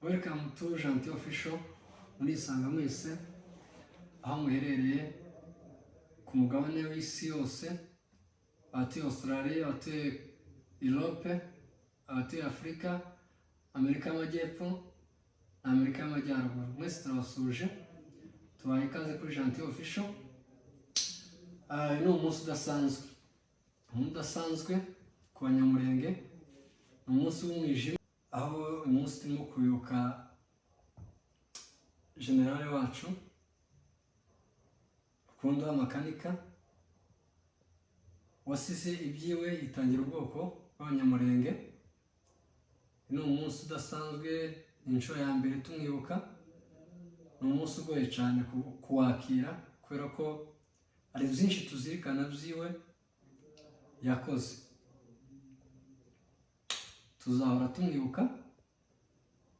Welcome to Gentil Official. Murisanga mwese aho muherereye ku mugabane w'isi yose, abatuye Australia, abatuye Europe, abatuye Afrika, Amerika y'Amajyepfo na Amerika y'Amajyaruguru. Mwese turabasuje, tubaye ikaze kuri Gentil Official. Ni umunsi udasanzwe ku Banyamulenge, ni umunsi w'umwijima, aho uyu munsi turimo kwibuka generale wacu Rukundo Makanika wasize ibyiwe yitangira ubwoko bw'Abanyamulenge. Ni umunsi udasanzwe, inshuro ya mbere tumwibuka. Ni umunsi ugoye cyane kuwakira kubera ko ari byinshi tuzirikana byiwe yakoze. Tuzahora tumwibuka,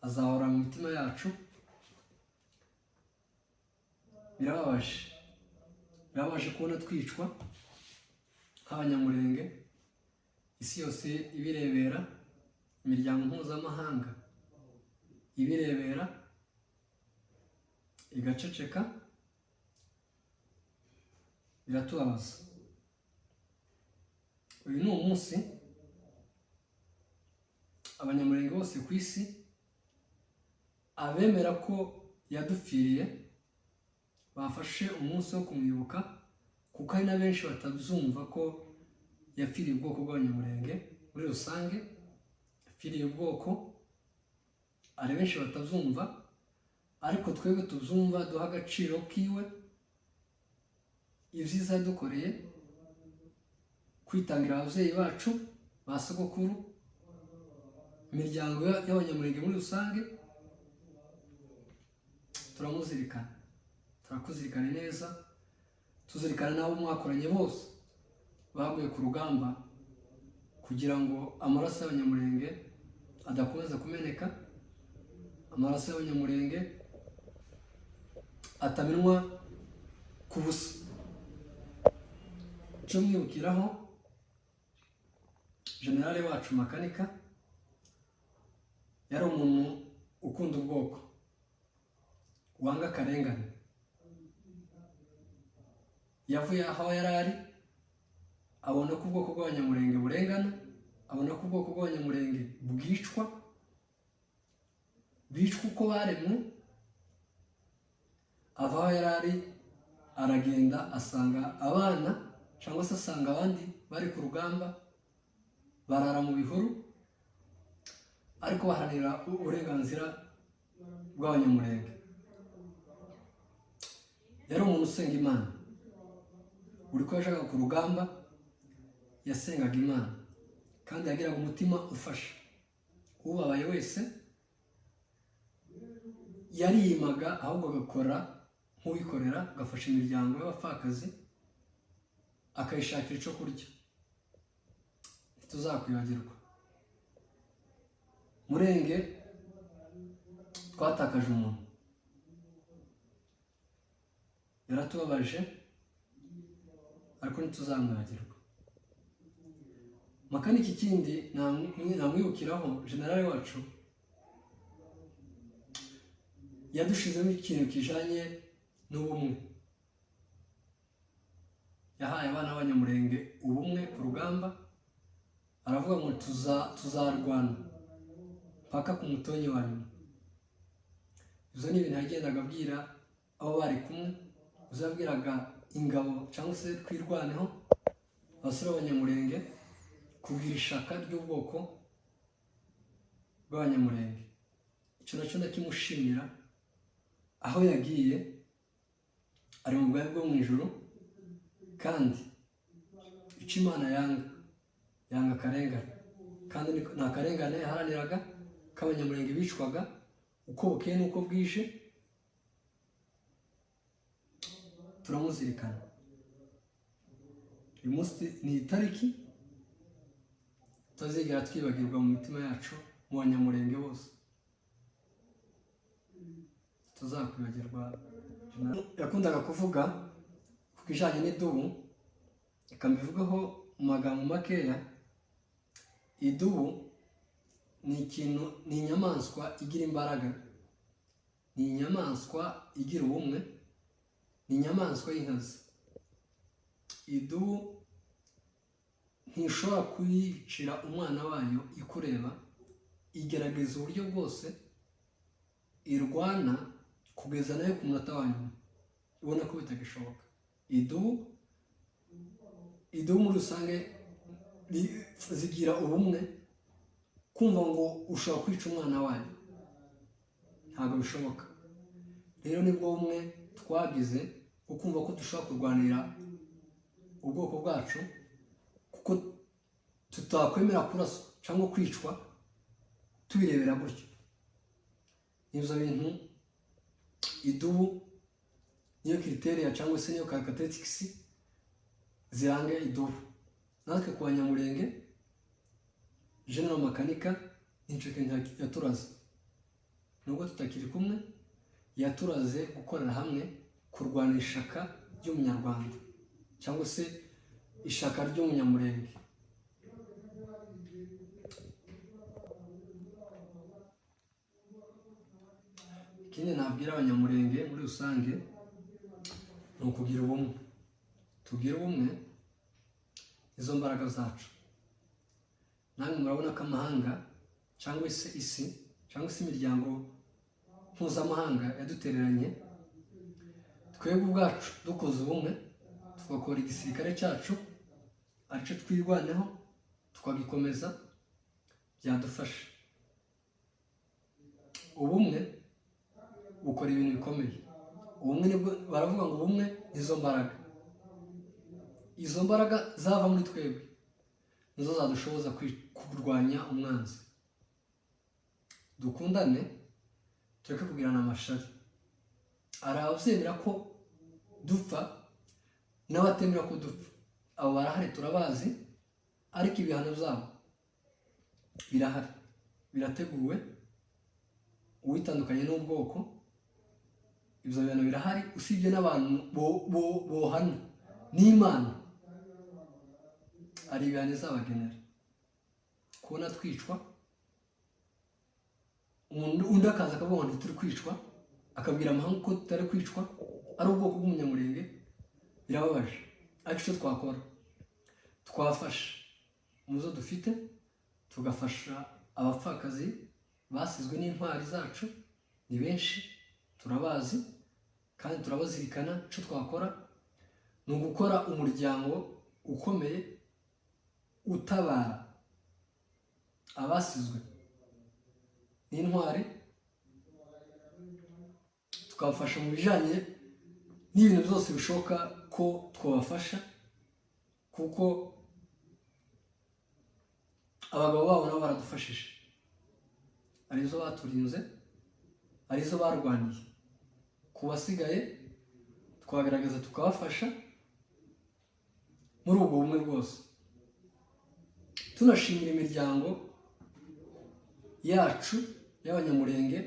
azahora mu mitima yacu. Birababaje kubona twicwa nk'Abanyamulenge, isi yose ibirebera, imiryango mpuzamahanga ibirebera igaceceka. Biratubabaza. Uyu ni umunsi Abanyamulenge bose ku isi, abemera ko yadupfiriye, bafashe umunsi wo kumwibuka, kuko hari na benshi batabyumva ko yapfiriye ubwoko bw'Abanyamulenge muri rusange. Yapfiriye ubwoko, ari benshi batabyumva, ariko twebwe tubyumva, duha agaciro kiwe, ibyiza yadukoreye, kwitangira ababyeyi bacu, ba sogokuru, imiryango y'Abanyamulenge muri rusange. Turamuzirikana, turakuzirikana neza, tuzirikana n'abo mwakoranye bose baguye ku rugamba kugira ngo amaraso y'Abanyamulenge adakomeza kumeneka, amaraso y'Abanyamulenge atamenwa ku busa. Icyo mwibukiraho generale wacu Makanika, yari umuntu ukunda ubwoko, wanga akarengane. Yavuye aho yari ari, abona ko ubwoko bw'Abanyamulenge burengana, abona ko ubwoko bw'Abanyamulenge bwicwa uko baremwe. Ava aho yari ari, aragenda asanga abana cyangwa se asanga abandi bari ku rugamba, barara mu bihuru, ariko baharanira uburenganzira bw'Abanyamulenge. Yari umuntu usenga Imana. Buri ko yashakaga ku rugamba yasengaga Imana, kandi yagiraga umutima ufasha ubabaye wese. Yariyimaga ahubwo agakora nk'uwikorera, agafasha imiryango y'abapfakazi, akayishakira icyo kurya. Ntituzakwibagirwa. Murenge twatakaje umuntu, yaratubabaje, ariko ntituzamwibagirwa. Makanika ikindi namwibukiraho, generale wacu yadushizemo ikintu kijanye n'ubumwe. Yahaye abana b'Abanyamulenge ubumwe ku rugamba, aravuga ngo tuzarwana paka ku mutonyi wa nyuma. Ibyo ni ibintu yagendaga abwira abo bari kumwe. Uzabwiraga ingabo cyangwa se twirwaneho, abasore b'Abanyamulenge, kugira ishaka ry'ubwoko bw'Abanyamulenge. Icyo nacyo ndakimushimira. Aho yagiye ari mu bwami bwo mu ijuru, kandi icyo Imana yanga akarengane, kandi nta karengane yaharaniraga k'Abanyamulenge bicwaga uko bukeye n'uko bwije. Turamuzirikana. Uyu munsi ni itariki tutazigera twibagirwa mu mitima yacu, mu Banyamulenge bose. Tuzakwibagirwa. Yakundaga kuvuga ku kijanye n'idubu, reka mbivugeho mu magambo makeya. Idubu ni inyamaswa igira imbaraga, ni inyamaswa igira ubumwe, ni inyamaswa y'inkazi. Idubu ntishobora kuyicira umwana wayo ikureba, igerageza uburyo bwose irwana kugeza nayo ku munota wa nyuma, ubona ko bitagishoboka. Idubu muri rusange zigira ubumwe, kumva ngo ushobora kwica umwana wayo ntabwo bishoboka. Rero nibwo bumwe twagize bwo kumva ko dushobora kurwanira ubwoko bwacu, kuko tutakwemera kuraswa cyangwa kwicwa tubirebera gutyo. Ibyo bintu idubu niyo criterion cyangwa se niyo characteristics ziranga idubu. Natwe ku Banyamulenge General Makanika n'inshike yaturaze, nubwo tutakiri kumwe, yaturaze gukorera hamwe kurwana ishaka ry'umunyarwanda cyangwa se ishaka ry'umunyamurenge. Ikindi nabwira Abanyamurenge muri rusange ni ukugira ubumwe. Tugira ubumwe, izo mbaraga zacu. Namwe murabona ko amahanga cyangwa se isi cyangwa se imiryango mpuzamahanga yadutereranye, twebwe ubwacu dukoze ubumwe tugakora igisirikare cyacu aricyo twirwaneho tukagikomeza, byadufasha. Ubumwe bukora ibintu bikomeye. Ubumwe nibwo baravuga ngo ubumwe nizo mbaraga. Izo mbaraga zava muri twebwe nizo zadushoboza kurwanya umwanzi. Dukundane, tureke kugirana amashari. Hari ababyemera ko dupfa n'abatemera ko dupfa, abo barahari turabazi, ariko ibihano byabo birahari, birateguwe. Uwitandukanye n'ubwoko, ibyo bintu birahari, usibye n'abantu bohana n'Imana ari ibihano izabagenera. Kubona twicwa, undi akaza akavuga ngo turi kwicwa, akabwira amahanga ko tutari kwicwa, ari ubwoko bw'umunyamurenge, birababaje. Ariko icyo twakora, twafasha mu zo dufite, tugafasha abapfakazi basizwe n'intwari zacu. Ni benshi, turabazi kandi turabazirikana. Icyo twakora ni ugukora umuryango ukomeye utabara abasizwe n'intwari, tukabafasha mu bijyanye n'ibintu byose bishoboka ko twabafasha, kuko abagabo babo nabo baradufashije, arizo baturinze, arizo barwaniye. Ku basigaye twagerageza tukabafasha muri ubwo bumwe bwose. Tunashimira imiryango yacu y'Abanyamurenge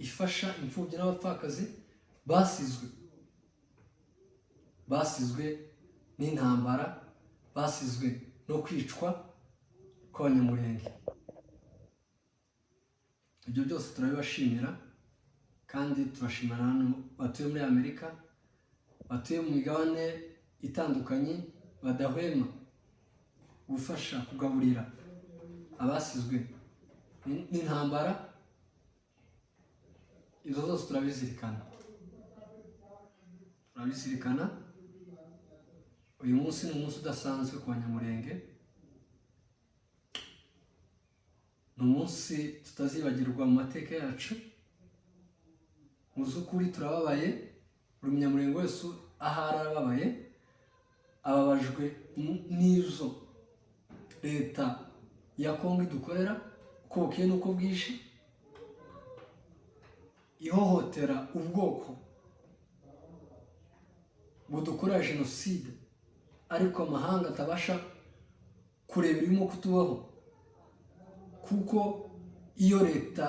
ifasha imfubyi n'abapfakazi basizwe n'intambara, basizwe no kwicwa kw'Abanyamurenge. Ibyo byose turabibashimira, kandi turashimira abantu batuye muri Amerika, batuye mu migabane itandukanye, badahwema gufasha kugaburira abasizwe n'intambara. Izo zose turabizirikana. Uyu munsi ni umunsi udasanzwe ku Banyamurenge, ni umunsi tutazibagirwa mu mateka yacu. Mu by'ukuri turababaye, buri munyamurenge wese ahari arababaye, ababajwe n'izo leta ya Kongo idukorera uko bukeye n'uko bwije, ihohotera ubwoko budukorera jenoside, ariko amahanga atabasha kureba irimo kutubaho, kuko iyo leta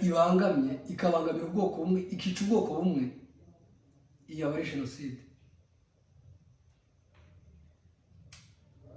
ibangamye ikabangamira ubwoko bumwe, ikica ubwoko bumwe, iyo aba ari jenoside.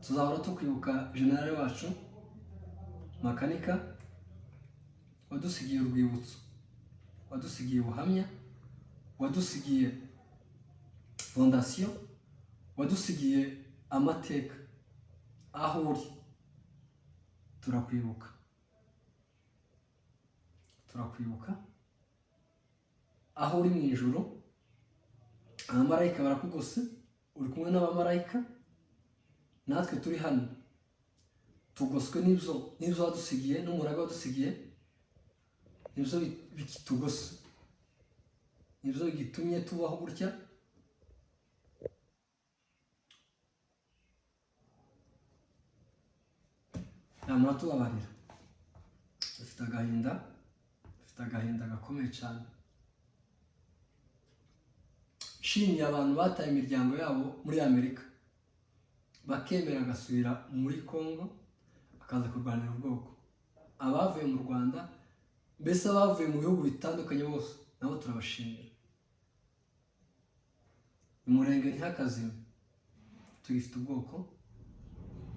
Tuzahora tukwibuka generale wacu Makanika, wadusigiye urwibutso, wadusigiye ubuhamya, wadusigiye fondasiyo, wadusigiye amateka. Aho uri turakwibuka, turakwibuka. Aho uri mu ijuru, abamarayika barakugose, uri kumwe n'abamarayika. Natwe turi hano tugoswe n'ibyo wadusigiye, n'umurage wadusigiye. Nibyo bikitugose, nibyo bigitumye tubaho gutya. Namara tubabarira, dufite agahinda gakomeye cyane. Nshimiye abantu bataye imiryango yabo muri Amerika, bakemera agasubira muri Congo, bakaza kurwanira ubwoko. Abavuye mu Rwanda, mbese abavuye mu bihugu bitandukanye bose, nabo turabashimira. Umurenge ntihakazime, tugifite ubwoko,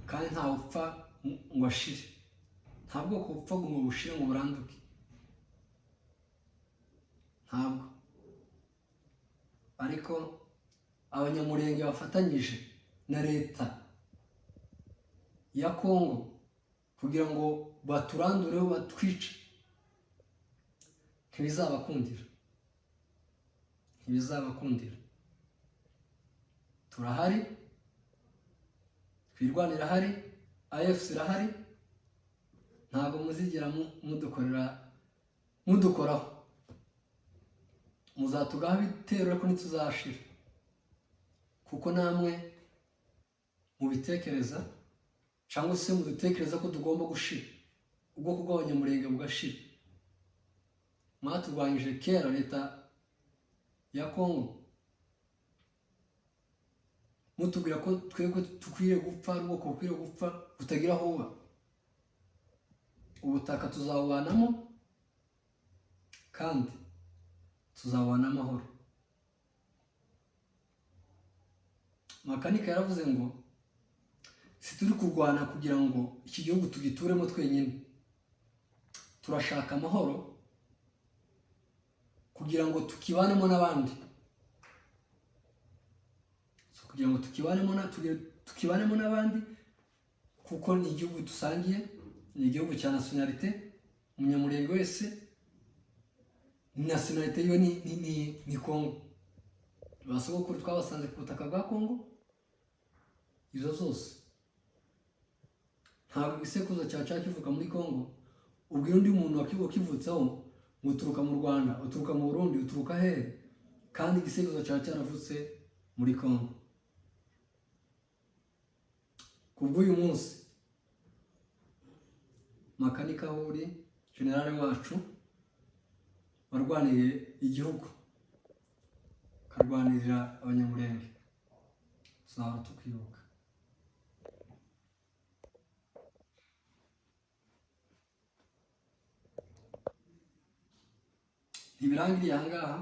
kandi ntawe upfa ngo ashire. Nta bwoko bupfa ngo bushire ngo buranduke, ntabwo. Ariko abanyamurenge bafatanyije na leta ya Congo kugira ngo baturandureho, batwice, ntibizabakundira. Turahari, twirwanira hari, AFC irahari. Ntabwo muzigera mudukoraho. Muzatugaho ibitero ariko ntituzashira, kuko namwe mubitekereza, cyangwa se mudutekereza ko tugomba gushira, ubwoko bw'abanyamurenge bugashira. Mwaturwanyije kera leta ya Congo, mutubwira ko twebwe tukwiriye gupfa, ubwoko bukwiriye gupfa, butagira aho buba. Ubutaka tuzabubanamo kandi tuzabona amahoro. Makanika yaravuze ngo si turi kurwana kugira ngo iki gihugu tugituremo twenyine, turashaka amahoro kugira ngo tukibanemo n'abandi. Kugira ngo tukibanemo n'abandi, kuko ni igihugu dusangiye, ni igihugu cya nationalite. Umunyamurenge wese nationalite yo ni Congo. Basogokuru twabasanze ku butaka bwa Congo. Izo zose ntabwo igisekuzo cyacu kivuka muri Congo. Ubwira undi muntu wakivutseho ngo uturuka mu Rwanda, uturuka mu Burundi, uturuka hehe, kandi igisekuzo cyacu cyaravutse muri Congo. Kubw'uyu munsi Makanika aho uri, generale wacu warwaniye igihugu, karwanirira abanyamurenge, tuzahora tukwibuka. Ntibirangiriye aha ngaha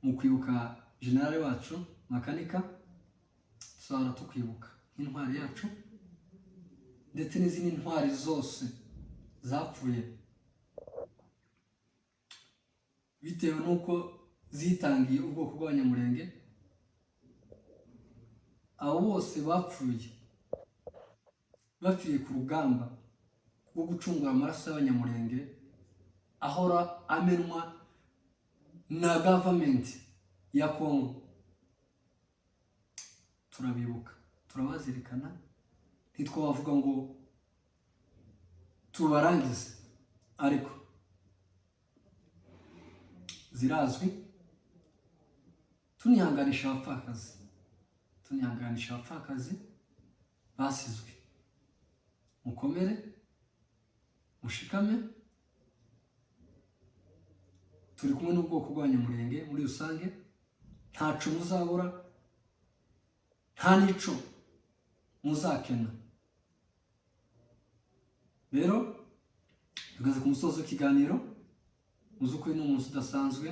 mu kwibuka generale wacu Makanika, tuzahora tukwibuka nk'intwari yacu, ndetse n'izindi ntwari zose zapfuye bitewe n'uko zitangiye ubwoko bw'abanyamurenge. Abo bose bapfuye ku rugamba rwo gucungura amaraso y'abanyamurenge ahora amenwa na government ya Congo. Turabibuka, turabazirikana, ntitwavuga ngo tubarangize, ariko zirazwi. Tunihanganisha abapfakazi basizwe. Mukomere, mushikame, turi kumwe n'ubwoko bw'abanyamurenge muri rusange. Ntacu muzabura, nta nico muzakena. Rero tugeze ku musozo w'ikiganiro. Muzukuri ni umunsi udasanzwe,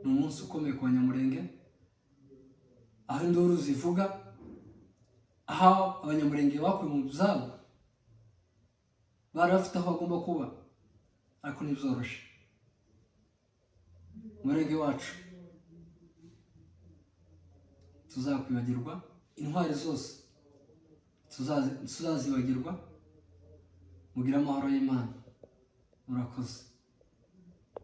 ni umunsi ukomeye ku banyamurenge, aho induru zivuga, aho abanyamurenge bakuye mu byabo, bari bafite aho bagomba kuba, ariko ntibyoroshe. Umurenge wacu tuzakwibagirwa, intwari zose tuzazibagirwa. Mugire amahoro y'Imana. Murakoze.